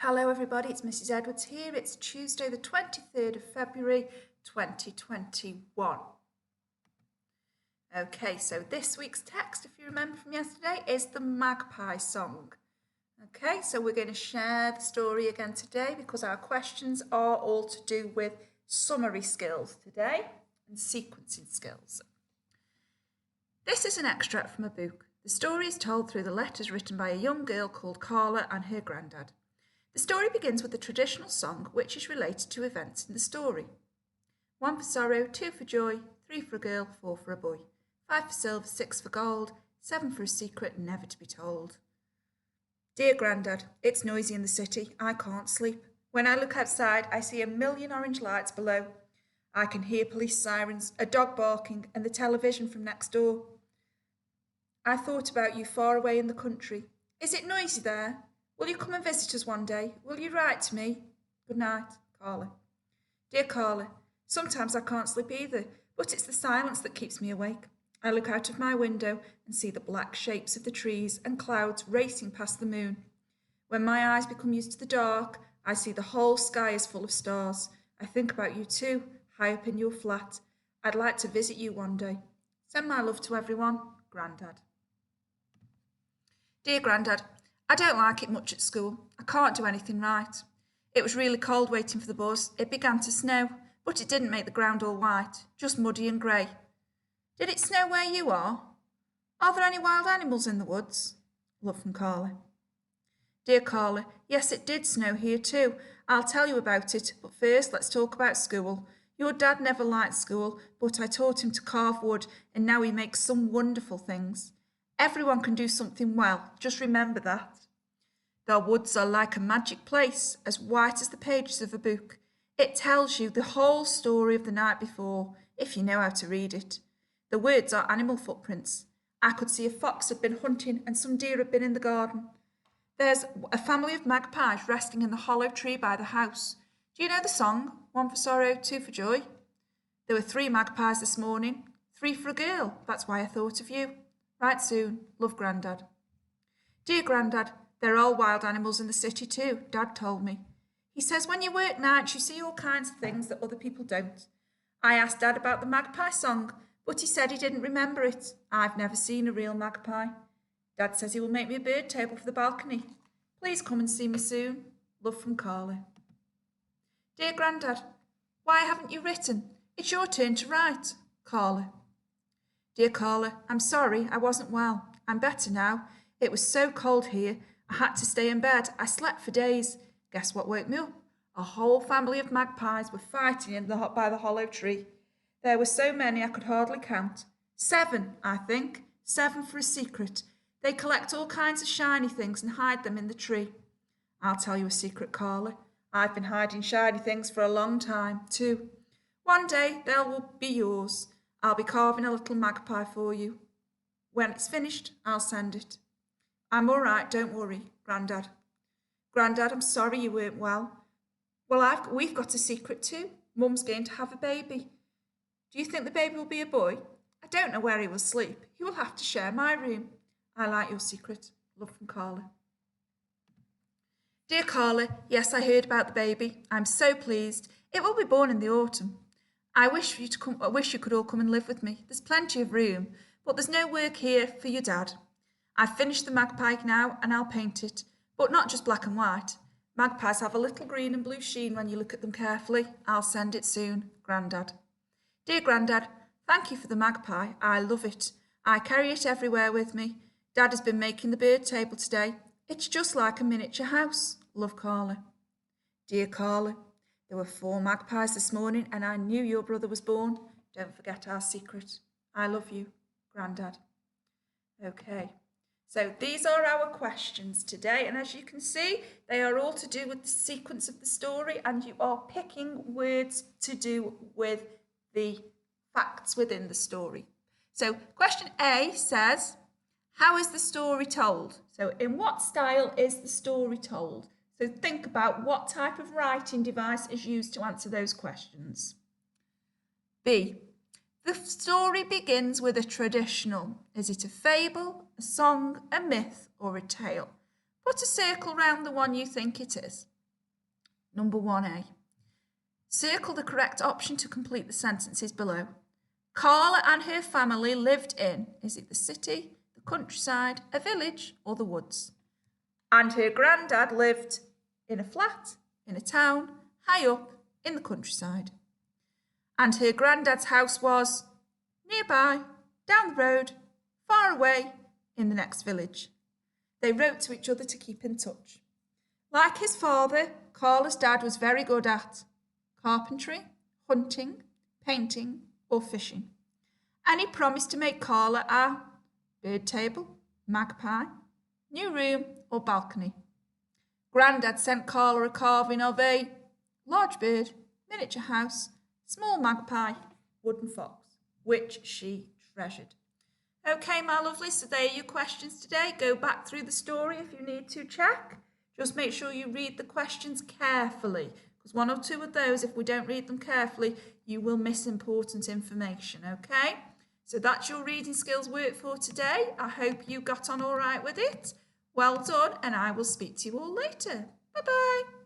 Hello everybody, it's Mrs Edwards here. It's Tuesday the 23rd of February 2021. Okay, so this week's text, if you remember from yesterday, is the Magpie Song. Okay, so we're going to share the story again today because our questions are all to do with summary skills today and sequencing skills. This is an extract from a book. The story is told through the letters written by a young girl called Carla and her granddad. The story begins with a traditional song which is related to events in the story. 1 for sorrow, 2 for joy, 3 for a girl, 4 for a boy, 5 for silver, 6 for gold, 7 for a secret never to be told. Dear Grandad, it's noisy in the city. I can't sleep. When I look outside, I see a million orange lights below. I can hear police sirens, a dog barking, and the television from next door. I thought about you far away in the country. Is it noisy there? Will you come and visit us one day? Will you write to me? Good night, Carla. Dear Carla, sometimes I can't sleep either, but it's the silence that keeps me awake. I look out of my window and see the black shapes of the trees and clouds racing past the moon. When my eyes become used to the dark, I see the whole sky is full of stars. I think about you too, high up in your flat. I'd like to visit you one day. Send my love to everyone, Grandad. Dear Grandad, I don't like it much at school. I can't do anything right. It was really cold waiting for the bus. It began to snow, but it didn't make the ground all white, just muddy and grey. Did it snow where you are? Are there any wild animals in the woods? Love from Carla. Dear Carla, yes, it did snow here too. I'll tell you about it, but first let's talk about school. Your dad never liked school, but I taught him to carve wood, and now he makes some wonderful things. Everyone can do something well, just remember that. The woods are like a magic place, as white as the pages of a book. It tells you the whole story of the night before, if you know how to read it. The words are animal footprints. I could see a fox had been hunting and some deer had been in the garden. There's a family of magpies resting in the hollow tree by the house. Do you know the song? 1 for sorrow, 2 for joy. There were 3 magpies this morning, 3 for a girl. That's why I thought of you. Write soon. Love, Grandad. Dear Grandad, there are all wild animals in the city too, Dad told me. He says when you work nights you see all kinds of things that other people don't. I asked Dad about the magpie song, but he said he didn't remember it. I've never seen a real magpie. Dad says he will make me a bird table for the balcony. Please come and see me soon. Love from Carla. Dear Grandad, why haven't you written? It's your turn to write. Carla. Dear Carla, I'm sorry, I wasn't well. I'm better now. It was so cold here. I had to stay in bed. I slept for days. Guess what woke me up? A whole family of magpies were fighting by the hollow tree. There were so many I could hardly count. 7, I think. 7 for a secret. They collect all kinds of shiny things and hide them in the tree. I'll tell you a secret, Carla. I've been hiding shiny things for a long time, too. One day they will be yours. I'll be carving a little magpie for you. When it's finished, I'll send it. I'm all right, don't worry, Grandad. Grandad, I'm sorry you weren't well. Well, we've got a secret too. Mum's going to have a baby. Do you think the baby will be a boy? I don't know where he will sleep. He will have to share my room. I like your secret. Love from Carla. Dear Carla, yes, I heard about the baby. I'm so pleased. It will be born in the autumn. I wish you could all come and live with me. There's plenty of room, but there's no work here for your dad. I've finished the magpie now and I'll paint it, but not just black and white. Magpies have a little green and blue sheen when you look at them carefully. I'll send it soon, Grandad. Dear Grandad, thank you for the magpie. I love it. I carry it everywhere with me. Dad has been making the bird table today. It's just like a miniature house. Love, Carla. Dear Carla, there were 4 magpies this morning and I knew your brother was born. Don't forget our secret. I love you, Grandad. Okay. So these are our questions today, and as you can see, they are all to do with the sequence of the story, and you are picking words to do with the facts within the story. So question A says, how is the story told? So in what style is the story told? So think about what type of writing device is used to answer those questions. B, the story begins with a traditional. Is it a fable, a song, a myth, or a tale? Put a circle round the one you think it is. Number 1A. Circle the correct option to complete the sentences below. Carla and her family lived in, is it the city, the countryside, a village, or the woods? And her granddad lived in a flat, in a town, high up, in the countryside. And her granddad's house was nearby, down the road, far away, in the next village. They wrote to each other to keep in touch. Like his father, Carla's dad was very good at carpentry, hunting, painting, or fishing. And he promised to make Carla a bird table, magpie, new room, or balcony. Grandad sent Carla a carving of a large bird, miniature house, small magpie, wooden fox, which she treasured. Okay, my lovely, so there are your questions today. Go back through the story if you need to check. Just make sure you read the questions carefully, because one or two of those, if we don't read them carefully, you will miss important information, okay? So that's your reading skills work for today. I hope you got on all right with it. Well done, and I will speak to you all later. Bye-bye.